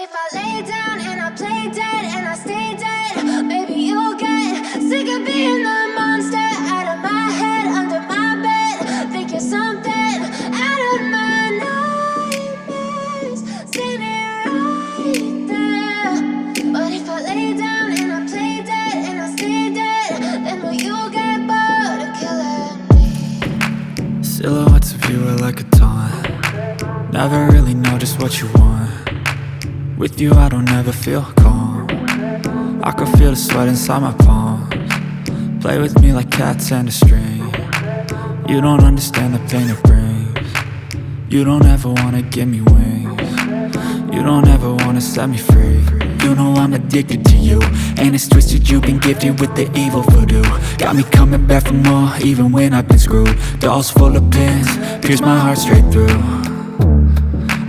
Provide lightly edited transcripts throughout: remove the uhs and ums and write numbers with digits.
if I lay down and I play dead and I stay dead, maybe you'll get sick of being the monster out of my head, under my bed. Think you're something out of my nightmares, standing right there. But if I lay down and I play dead and I stay dead, then will you get bored of killing me? Silhouettes of you are like a taunt. Never really know just what you want. With you I don't ever feel calm. I can feel the sweat inside my palms. Play with me like cats and a string. You don't understand the pain it brings. You don't ever wanna give me wings. You don't ever wanna set me free. You know I'm addicted to you, and it's twisted, you've been gifted with the evil voodoo. Got me coming back for more, even when I've been screwed. Dolls full of pins, pierce my heart straight through.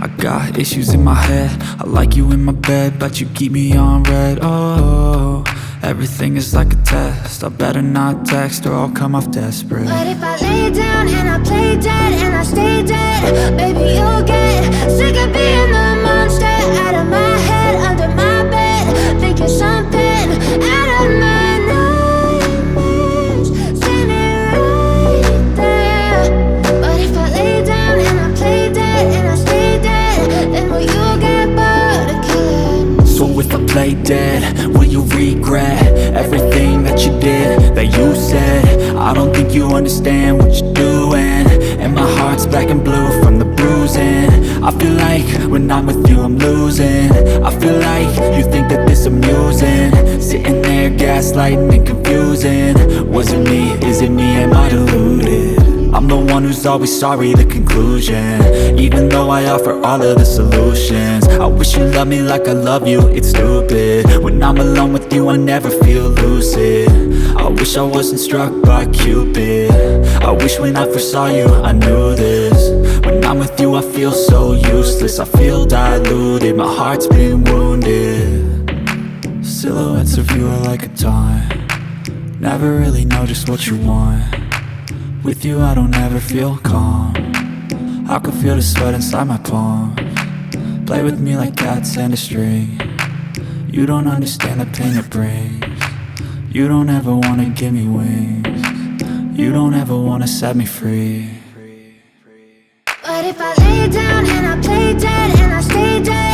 I got issues in my head, I like you in my bed, but you keep me on red. Oh, everything is like a test, I better not text or I'll come off desperate. But if I lay down and I play dead and I stay dead, baby you'll get sick of being the monster out of my head, under my bed. Think you're something out of my nightmares, standing right there. But if I lay down and I play dead and I stay dead, then will you get bored of killing me? So if I play dead, will you regret everything that you did, that you said? I don't think you understand what you're doing, and my heart's black and blue from the bruising. I feel like when I'm with you I'm losing. I feel like you think that this amusing, sitting there gaslighting and confusing. Was it me? Is it me? Am I deluded? I'm the one who's always sorry, the conclusion, even though I offer all of the solutions. I wish you loved me like I love you, it's stupid. When I'm alone with you I never feel lucid. I wish I wasn't struck by Cupid. I wish when I first saw you I knew this. When I'm with you I feel so useless, I feel diluted, my heart's been wounded. Silhouettes of you are like a taunt. Never really know just what you want. With you I don't ever feel calm. I can feel the sweat inside my palms. Play with me like cats and a string. You don't understand the pain it brings. You don't ever wanna give me wings. You don't ever wanna set me free. But if I lay down and I play dead and I stay dead,